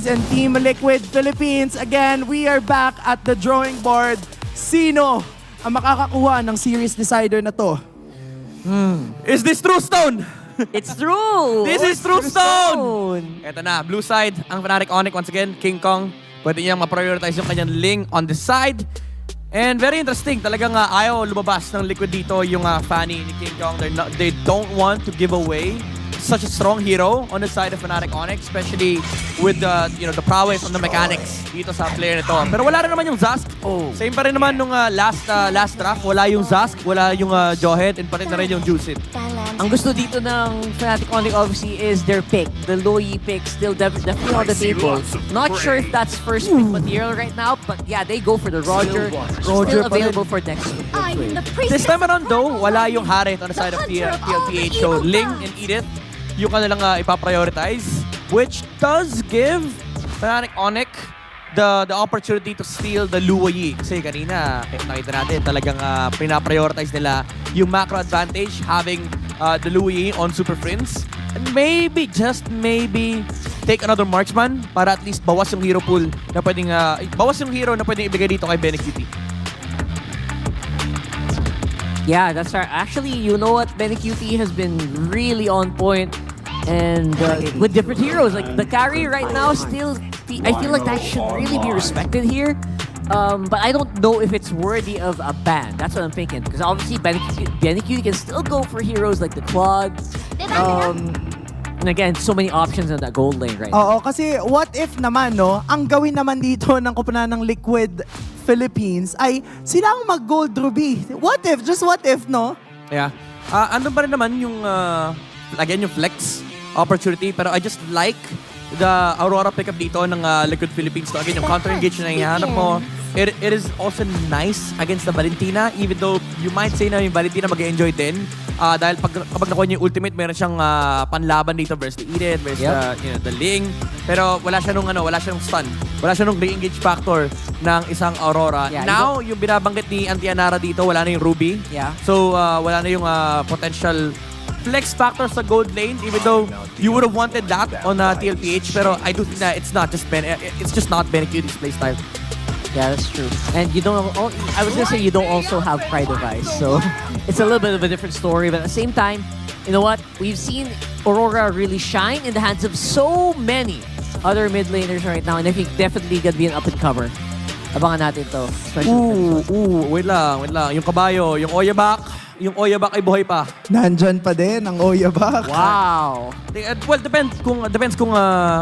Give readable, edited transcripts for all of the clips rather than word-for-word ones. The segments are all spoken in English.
And Team Liquid Philippines, again, we are back at the drawing board. Sino ang makakakuha ng series decider na to? Is this True Stone? It's true! This is True True Stone! Eto na, blue side, ang Fnatic Onyx once again, King Kong. Pwede niyang ma-prioritize yung kanyang Ling on the side. And very interesting, talagang ayaw lumabas ng Liquid dito yung Fanny ni King Kong. They don't want to give away such a strong hero on the side of Fnatic Onyx, especially with the the prowess on the mechanics dito sa player nito. Pero wala rin naman yung Zask. Same pa rin naman nung last track, wala yung Zask, wala yung Jawhead, and pa rin na rin yung Juiced. Ang gusto dito ng Fnatic Onyx obviously is their pick. The low E pick still definitely on the table. Not sure if that's first pick material right now, but yeah, they go for the Roger. Still available for next wave. This time around though, wala yung Harit on the side of TLPH. So Ling and Edith, yung kanilang ipaprioritize, which does give Fnatic Onyx the opportunity to steal the Luo Yi. Kasi kanina, nakita natin, talagang pinaprioritize nila yung macro advantage, having the Luo Yi on Super Friends. And maybe, just maybe, take another marksman para at least bawas yung hero pool na pwedeng, bawas yung hero na pwedeng ibigay dito kay Benecutie. Yeah, that's right. Actually, you know what? Benecutie has been really on point, and with different heroes. Like the carry right now, still, I feel like that should really be respected here. But I don't know if it's worthy of a ban. That's what I'm thinking. Because obviously, Benecutie can still go for heroes like the Claude. And again, so many options in that gold lane right now. Oo, kasi what if naman, no? Ang gawin naman dito ng koponan ng Liquid Philippines ay sila ang mag-gold ruby. What if? Just what if, no? Yeah. Andun pa rin naman yung, again, yung flex opportunity. Pero I just like the Aurora pickup dito ng Liquid Philippines. So again, yung counter-engage na hinahanap mo. It is also nice against the Valentina, even though you might say na yung Valentina mag-enjoy din. Dahil kapag nakuha niya yung ultimate, meron siyang panlaban dito versus the Edith, versus the Ling. Pero wala siya nung stun. Wala siya nung re-engage factor ng isang Aurora. Yeah, Now, yung binabanggit ni Antianara dito, wala na yung Ruby. Yeah. So, wala na yung potential flex factor sa gold lane, even though you would have wanted that on TLPH. Pero I do think that it's just not Benecutie's playstyle. Yeah, that's true. And you don't. I was gonna say you don't also have Pride of Ice, so it's a little bit of a different story. But at the same time, you know what? We've seen Aurora really shine in the hands of so many other mid laners right now, and I think definitely gonna be an up and comer. Abangan natin to. Wait lang. Yung kabayo, yung Oyabak ay buhay pa. Nandyan pa din ang Oyabak. Wow. Well, depends kung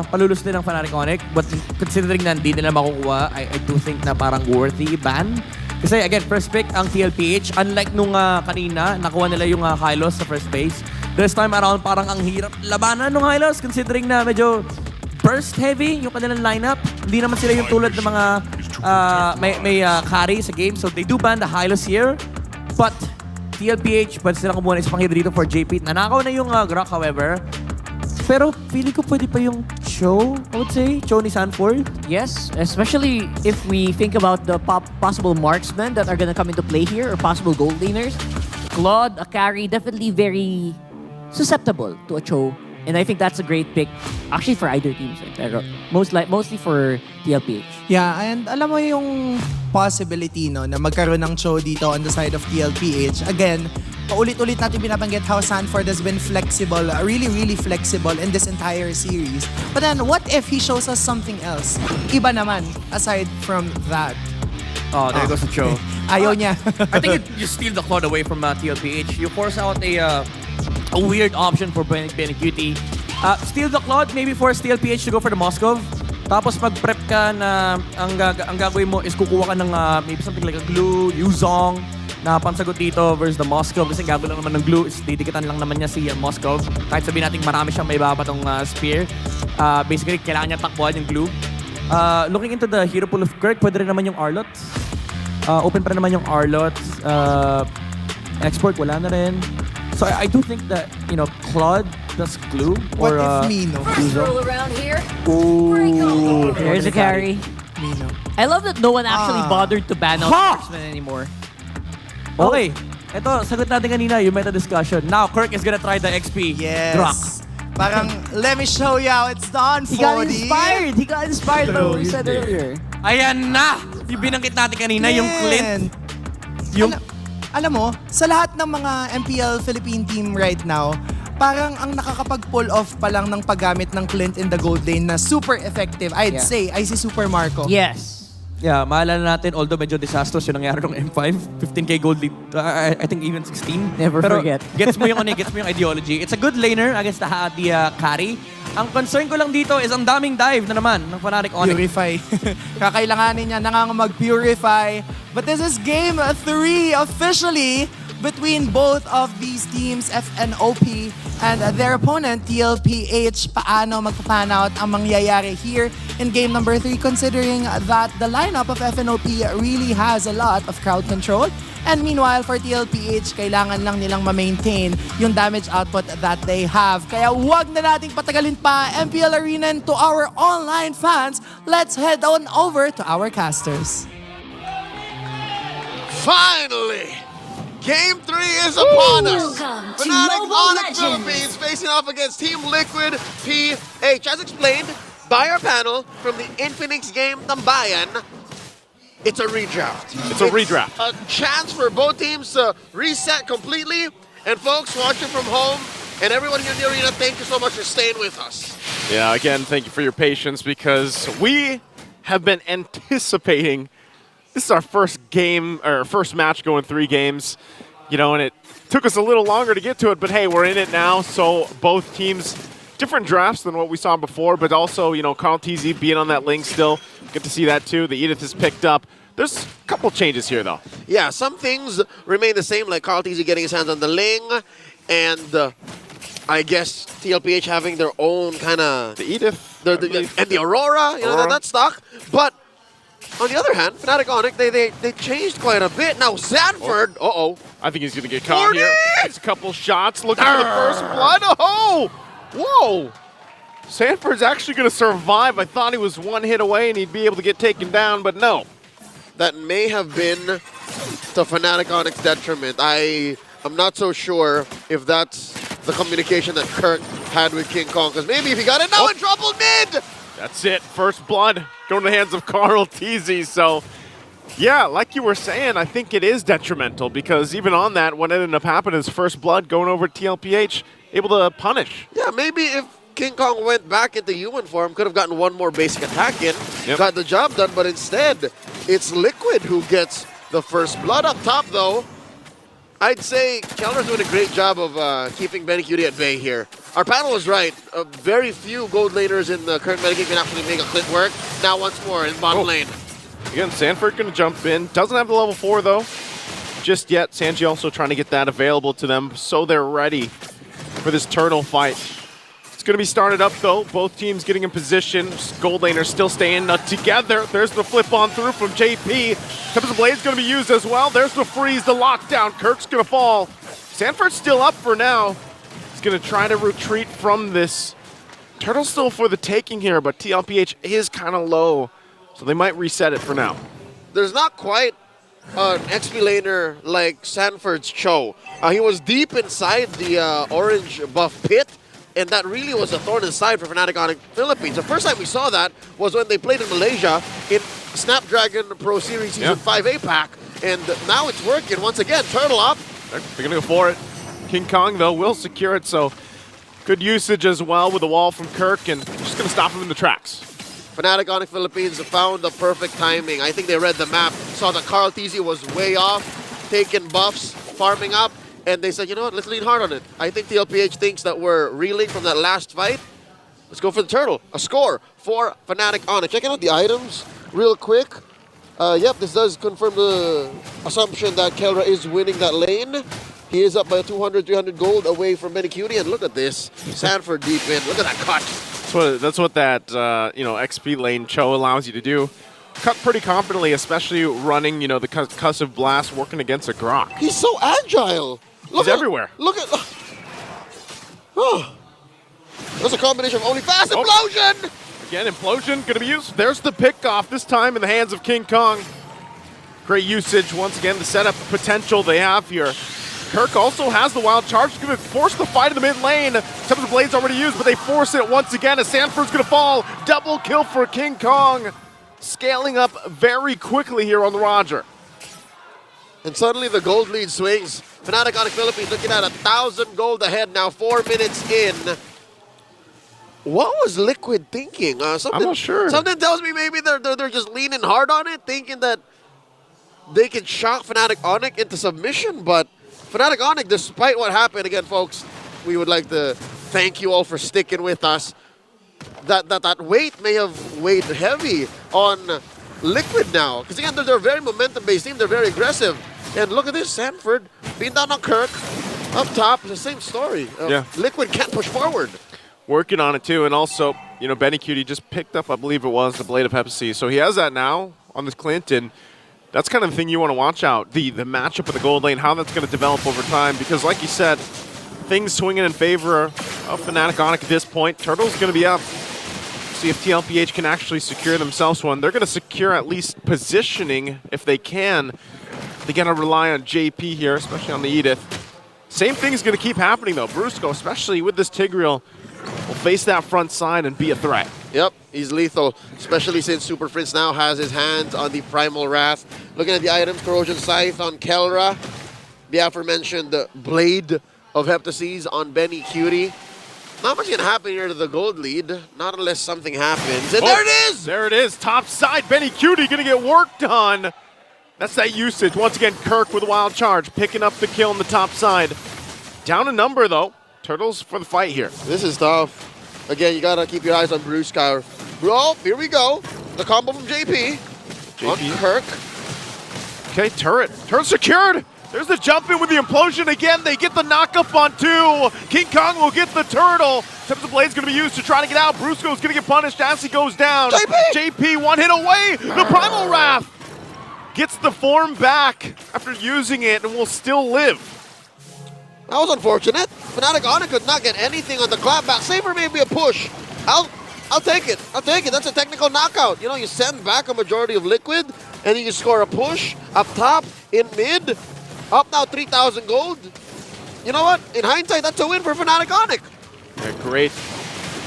palulus din ng Fnatic Onyx. But considering na hindi nila makukuha, I do think na parang worthy ban. Kasi again, first pick ang TLPH. Unlike nung kanina, nakuha nila yung Hylos sa first base. This time around, parang ang hirap labanan ng Hylos considering na medyo burst heavy yung kanilang lineup. Hindi naman sila yung tulad ng mga may carry sa game. So they do ban the Hylos here. But TLPH, pwede silang kumuha na isang hero dito for JP. Nanakaw na yung Grok, however. Pero feeling ko pwede pa yung Cho, I would say. Cho ni Sanford. Yes, especially if we think about the possible marksmen that are gonna come into play here, or possible gold laners. Claude, a carry, definitely very susceptible to a Cho. And I think that's a great pick, actually for either teams. Pero mostly for TLPH. Yeah, and alam mo yung possibility no na magkaroon ng Cho dito on the side of TLPH. Again, paulit-ulit natin binabanggit how Sanford has been flexible, really flexible in this entire series. But then, what if he shows us something else? Iba naman, aside from that. Oh, there goes the Cho. Ayaw niya. I think you steal the Claude away from TLPH. You force out a weird option for Benecutie. Steal the Claude, maybe force TLPH to go for the Moskov. Tapos mag-prep ka na ang gagawin mo is kukuha ka ng maybe something like a glue, Yuzong, na pansagot dito versus the Moskov. Kasi gagawin lang naman ng glue is didikitan lang naman niya si Moskov. Kahit sabihin natin marami siyang may babatong spear. Basically, kailangan niya takbuhan yung glue. Looking into the hero pool of Kirk, pwede rin naman yung Arlot. Open pa rin naman yung Arlot. Export, wala na rin. So I do think that, Claude plus glue What or if Mino? Roll around here. Ooh. There's a carry. Mino. I love that no one actually bothered to ban out Ha! marksmen anymore. Okay. Ito, sagot natin kanina yung meta discussion. Now, Kirk is gonna try the XP. Yes. Grok. Parang, let me show you how it's done, 40. He got inspired. He got inspired by what we said earlier. Ayan na! Yung binanggit natin kanina, yung Clint. Yung... Alam mo, sa lahat ng mga MPL Philippine team right now, parang ang nakakapag-pull off pa lang ng paggamit ng Clint in the gold lane na super effective, I'd say, ay si Super Marco. Yes. Yeah, maalala natin, although medyo disastrous yung nangyari ng M5, 15k gold lead, I think even 16. Never Pero forget. Gets mo yung ideology. It's a good laner against the carry. Ang concern ko lang dito is ang daming dive na naman ng Fnatic Onyx. Purify. Kakailanganin niya mag-purify. But this is game 3 officially between both of these teams, FNOP and their opponent, TLPH. Paano magpapan out ang mangyayari here in game number 3, considering that the lineup of FNOP really has a lot of crowd control. And meanwhile, for TLPH, kailangan lang nilang ma-maintain yung damage output that they have. Kaya wag na nating patagalin pa MPL Arena, and to our online fans, let's head on over to our casters. Finally! Game 3 is upon us! Welcome to Fnatic Mobile Onyx Legends. Philippines facing off against Team Liquid PH. As explained by our panel from the Infinix game Tambayan, it's a redraft. It's a redraft. A chance for both teams to reset completely. And folks watching from home and everyone here in the arena, thank you so much for staying with us. Yeah, again, thank you for your patience because we have been anticipating. This is our first game, or first match going 3 games, you know, and it took us a little longer to get to it, but hey, we're in it now. So both teams, different drafts than what we saw before, but also, you know, Carl TZ being on that Ling still. Good to see that too. The Edith is picked up. There's a couple changes here, though. Yeah, some things remain the same, like Carl TZ getting his hands on the Ling, and I guess TLPH having their own kind of... The Edith. And the Aurora, you know, that's stuck. But on the other hand, Fnatic Onyx, they changed quite a bit. Now, Sanford, I think he's going to get caught 40! here. It's a couple shots. Looking for the first blood. Oh! Whoa! Sanford's actually going to survive. I thought he was one hit away and he'd be able to get taken down, but no. that may have been to Fnatic Onyx detriment. I'm not so sure if that's the communication that Kirk had with King Kong, because maybe if he got it now in trouble mid! That's it. First blood going to the hands of Carl TZ. So, yeah, like you were saying, I think it is detrimental because even on that, what ended up happening is first blood going over TLPH, able to punish. Yeah, maybe if King Kong went back into human form, could have gotten one more basic attack in, got the job done, but instead, it's Liquid who gets the first blood. Up top, though, I'd say Keller's doing a great job of keeping Benny Cutie at bay here. Our panel was right. Very few gold laners in the current metagame can actually make a clip work. Now once more in bottom lane. Again, Sanford going to jump in. Doesn't have the level 4, though, just yet. Sanji also trying to get that available to them so they're ready for this turtle fight. It's going to be started up, though. Both teams getting in position. Gold laners still staying together. There's the flip on through from JP. Tempest Blade's going to be used as well. There's the freeze, the lockdown. Kirk's going to fall. Sanford's still up for now. He's going to try to retreat from this. Turtle's still for the taking here, but TLPH is kind of low. So they might reset it for now. There's not quite an XP laner like Sanford's Cho. He was deep inside the orange buff pit, and that really was a thorn in the side for Fnatic Onyx Philippines. The first time we saw that was when they played in Malaysia in Snapdragon Pro Series Season 5 APAC, and now it's working once again. Turtle up. They're going to go for it. King Kong, though, will secure it, so good usage as well with the wall from Kirk, and just going to stop him in the tracks. Fnatic Onyx Philippines found the perfect timing. I think they read the map, saw that Carl TZ was way off, taking buffs, farming up, and they said, you know what, let's lean hard on it. I think TLPH thinks that we're reeling from that last fight. Let's go for the turtle. A score for Fnatic Onyx. Checking out the items real quick. Yep, this does confirm the assumption that Kelra is winning that lane. He is up by 200, 300 gold away from Benny Cutie, and look at this. Sanford deep in. Look at that cut. That's what that XP lane Cho allows you to do. Cut pretty confidently, especially running the concussive blast, working against a Grok. He's so agile. He's everywhere. Look at. Oh, that's a combination of only fast implosion. Again, implosion going to be used. There's the pick off this time in the hands of King Kong. Great usage once again. The setup potential they have here. Kirk also has the wild charge. He's going to force the fight in the mid lane. Some of the blades already used, but they force it once again as Sanford's going to fall. Double kill for King Kong. Scaling up very quickly here on the Roger. And suddenly the gold lead swings. Fnatic Onyx Philippines looking at 1,000 gold ahead now, 4 minutes in. What was Liquid thinking? I'm not sure. Something tells me maybe they're just leaning hard on it, thinking that they can shock Fnatic Onyx into submission. But Fnatic Onyx, despite what happened, again, folks, we would like to thank you all for sticking with us. That weight may have weighed heavy on Liquid now. Because again, they're a very momentum-based team. They're very aggressive. And look at this, Sanford being down on Kirk. Up top, the same story. Yeah. Liquid can't push forward. Working on it too, and also, you know, Benny Cutie just picked up, I believe it was, the Blade of Hepsi. So he has that now on this Clinton. That's kind of the thing you want to watch out, the matchup of the gold lane, how that's going to develop over time. Because like you said, things swinging in favor of Fnatic Onyx at this point. Turtle's going to be up. See if TLPH can actually secure themselves one. They're going to secure at least positioning if they can. They're going to rely on JP here, especially on the Edith. Same thing is going to keep happening though. Brusco, especially with this Tigreal, will face that front side and be a threat. Yep, he's lethal, especially since Super Prince now has his hands on the Primal Wrath. Looking at the items, Corrosion Scythe on Kelra, the aforementioned Blade of Heptases on Benny Cutie. Not much can happen here to the gold lead, not unless something happens. And there it is! There it is, top side, Benny Cutie gonna get work done. That's that usage. Once again, Kirk with a wild charge, picking up the kill on the top side. Down a number though. Turtles for the fight here. This is tough. Again, you gotta keep your eyes on Brusco. Bro, here we go. The combo from JP. On Kirk. Okay, turret. Turret secured. There's the jump in with the implosion again. They get the knockup on two. King Kong will get the turtle. Tips of Blade's gonna be used to try to get out. Brusco's gonna get punished as he goes down. JP one hit away. The Primal Wrath gets the form back after using it and will still live. That was unfortunate. Fnatic Onyx could not get anything on the clapback. Save for maybe a push. I'll take it. I'll take it. That's a technical knockout. You know, you send back a majority of Liquid, and then you score a push up top, in mid, up now 3,000 gold. You know what? In hindsight, that's a win for Fnatic Onyx. Yeah, great.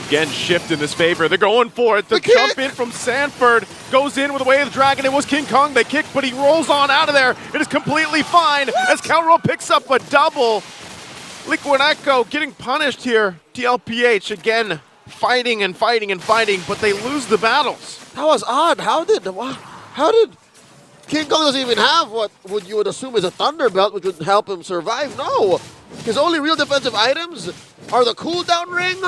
Again, shift in this favor. They're going for it. The jump in from Sanford goes in with the Way of the Dragon. It was King Kong. They kicked, but he rolls on out of there. It is completely fine as Calro picks up a double. Liquid Echo getting punished here. TLPH again fighting and fighting and fighting, but they lose the battles. That was odd. How did King Kong doesn't even have what you would assume is a Thunder Belt, which would help him survive? No. His only real defensive items are the cooldown ring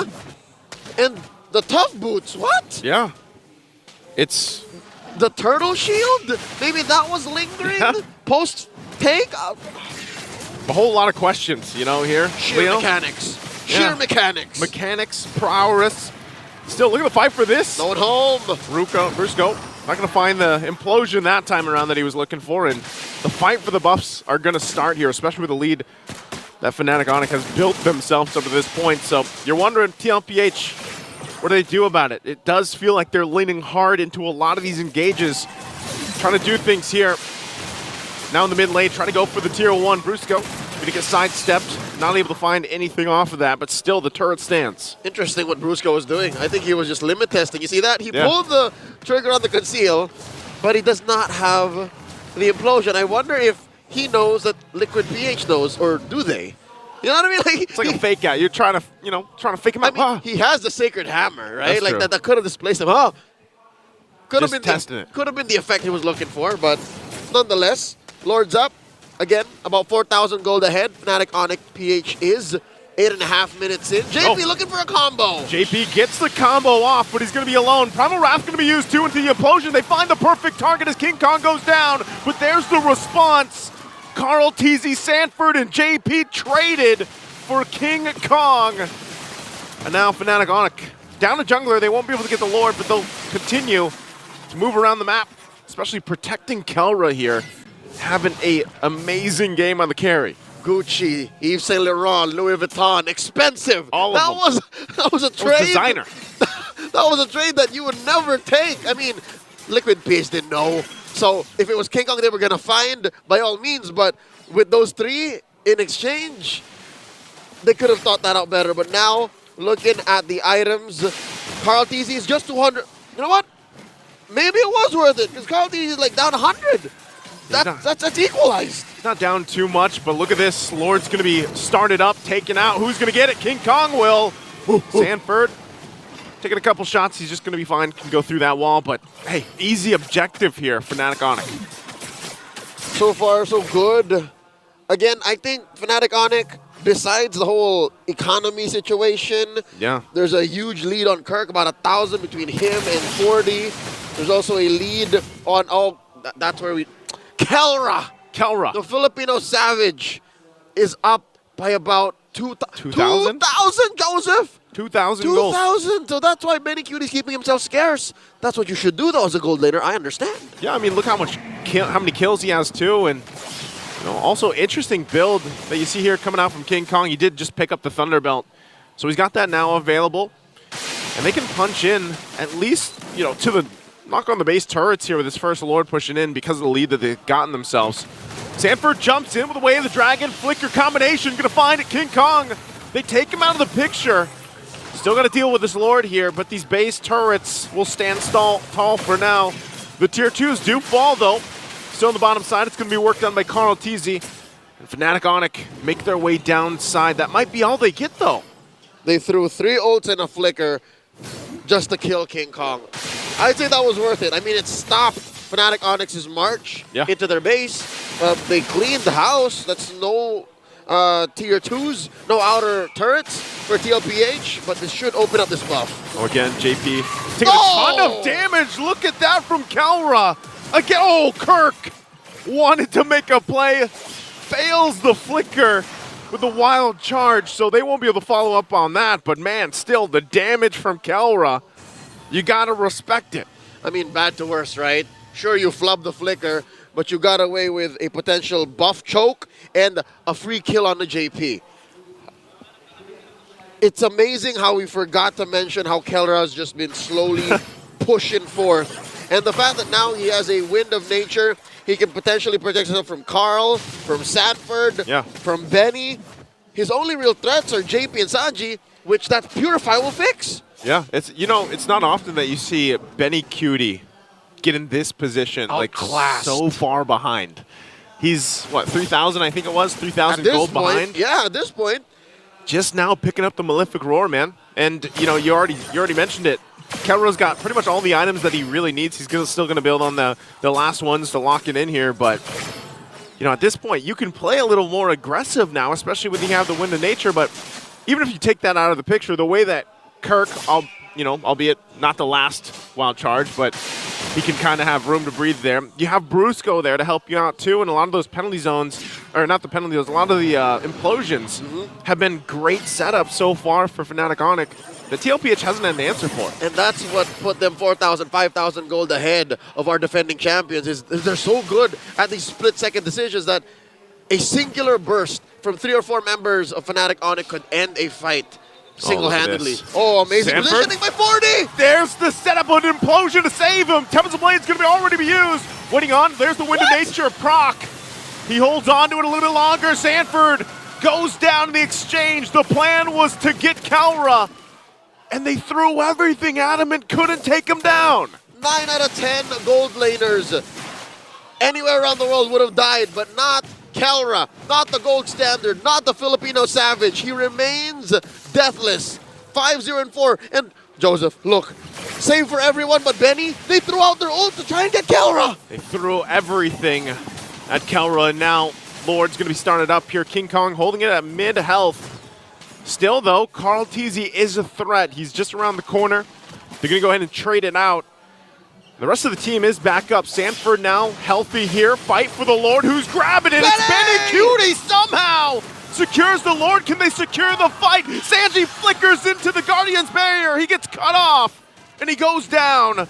and the tough boots. What? Yeah. It's the turtle shield? Maybe that was lingering post take? A whole lot of questions, you know, here. Sheer Leo? mechanics. Sheer mechanics. Mechanics, prowess. Still, look at the fight for this. No one home. Brusco, not going to find the implosion that time around that he was looking for. And the fight for the buffs are going to start here, especially with the lead that Fnatic Onyx has built themselves up to this point. So you're wondering, TLPH, what do they do about it? It does feel like they're leaning hard into a lot of these engages, trying to do things here. Now in the mid lane, trying to go for the tier 1. Brusco going to get sidestepped, not able to find anything off of that, but still the turret stands. Interesting what Brusco was doing. I think he was just limit testing. You see that? He pulled the trigger on the conceal, but he does not have the implosion. I wonder if he knows that Liquid PH knows, or do they? You know what I mean? Like, it's like a fake out. You're trying to, fake him out. I mean, he has the Sacred Hammer, right? That's true. That could have displaced him. Oh, could have Just been testing it. Could have been the effect he was looking for, but nonetheless, Lord's up. Again, about 4,000 gold ahead. Fnatic Onyx PH is 8.5 minutes in. JP looking for a combo. JP gets the combo off, but he's going to be alone. Primal Wrath going to be used too into the implosion. They find the perfect target as King Kong goes down, but there's the response. Carl, TZ, Sanford, and JP traded for King Kong. And now Fnatic Onyx down to jungler. They won't be able to get the Lord, but they'll continue to move around the map, especially protecting Kelra here. Having an amazing game on the carry. Gucci, Yves Saint Laurent, Louis Vuitton, expensive. All of them. That was a trade. Designer. That was a trade that you would never take. I mean, Liquid PH didn't know. So if it was King Kong they were going to find, by all means. But with those three, in exchange, they could have thought that out better. But now, looking at the items, Carl TZ is just 200. You know what? Maybe it was worth it because Carl TZ is like down 100. That's equalized. He's not down too much, but look at this. Lord's going to be started up, taken out. Who's going to get it? King Kong will. Sanford taking a couple shots. He's just going to be fine. Can go through that wall, but hey, easy objective here for Fnatic Onyx. So far, so good. Again, I think Fnatic Onyx, besides the whole economy situation, there's a huge lead on Kirk, about 1,000 between him and 40. There's also a lead on, that's where we... Kelra, the Filipino Savage, is up by about 2,000, Joseph? 2,000 gold. 2,000. So that's why Benny Cutie's keeping himself scarce. That's what you should do, though, as a gold laner. I understand. Yeah, I mean, look how many kills he has, too. And also, interesting build that you see here coming out from King Kong. He did just pick up the Thunderbelt. So he's got that now available. And they can punch in at least, to the knock on the base turrets here with his first Lord pushing in because of the lead that they've gotten themselves. Sanford jumps in with the Way of the Dragon. Flicker combination. Going to find it. King Kong. They take him out of the picture. Still got to deal with this Lord here, but these base turrets will stand tall for now. The tier 2s do fall, though. Still on the bottom side. It's going to be worked on by Carl TZ. And Fnatic Onyx make their way downside. That might be all they get, though. They threw 3 ults and a flicker just to kill King Kong. I'd say that was worth it. I mean, it stopped Fnatic Onyx's march into their base. They cleaned the house. That's no tier 2s, no outer turrets for TLPH, but this should open up this buff. Oh, again, JP taking a ton of damage. Look at that from Kelra. Again, Kirk wanted to make a play. Fails the flicker with the wild charge, so they won't be able to follow up on that. But man, still, the damage from Kelra, you gotta respect it. I mean, bad to worse, right? Sure, you flubbed the flicker, but you got away with a potential buff choke and a free kill on the JP. It's amazing how we forgot to mention how Kelra has just been slowly pushing forth. And the fact that now he has a wind of nature, he can potentially protect himself from Carl, from Sanford, from Benny. His only real threats are JP and Sanji, which that Purify will fix. Yeah, it's not often that you see Benny Cutie get in this position, so far behind. He's, 3,000, I think it was? 3,000 gold behind? Yeah, at this point. Just now picking up the Malefic Roar, man. And, you already mentioned it. Kelra's got pretty much all the items that he really needs. He's still going to build on the last ones to lock it in here. But, at this point, you can play a little more aggressive now, especially when you have the Wind of Nature. But even if you take that out of the picture, the way that Kirk, albeit not the last wild charge, but he can kind of have room to breathe there. You have Brusco there to help you out too, and a lot of those penalty zones, or not the penalty zones, a lot of the implosions have been great setups so far for Fnatic Onyx. The TLPH hasn't had an answer for. And that's what put them 4,000, 5,000 gold ahead of our defending champions, is they're so good at these split-second decisions that a singular burst from 3 or 4 members of Fnatic Onyx could end a fight single-handedly. Amazing Sanford. positioning by 40! There's the setup of an implosion to save him. Tempest of Blade's going to already be used. Waiting on, there's the Wind of Nature proc. He holds on to it a little bit longer. Sanford goes down to the exchange. The plan was to get Kelra, and they threw everything at him and couldn't take him down. 9 out of 10 gold laners anywhere around the world would have died, but not Kelra, not the gold standard, not the Filipino Savage. He remains deathless. 5-0-4. And Joseph, look, save for everyone but Benny. They threw out their ult to try and get Kelra. They threw everything at Kelra, and now Lord's going to be started up here. King Kong holding it at mid-health. Still, though, Carl TZ is a threat. He's just around the corner. They're going to go ahead and trade it out. The rest of the team is back up. Sanford now healthy here. Fight for the Lord. Who's grabbing it? It's Benny Cutie somehow secures the Lord. Can they secure the fight? Sanji flickers into the Guardian's barrier. He gets cut off, and he goes down.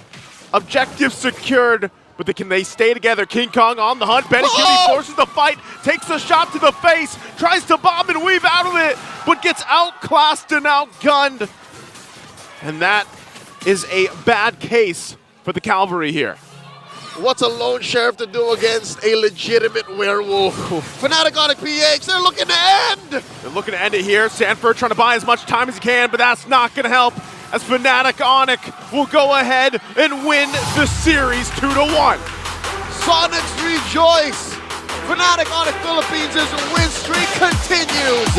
Objective secured, but can they stay together? King Kong on the hunt. Benny Cutie forces the fight, takes a shot to the face, tries to bob and weave out of it, but gets outclassed and outgunned. And that is a bad case for the Cavalry here. What's a lone sheriff to do against a legitimate werewolf? Fnatic Onyx PH, they're looking to end! They're looking to end it here. Sanford trying to buy as much time as he can, but that's not going to help, as Fnatic Onyx will go ahead and win the series 2-1. Sonics rejoice! Fnatic Onyx Philippines' win streak continues!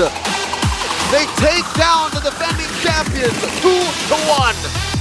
They take down the defending champions 2-1.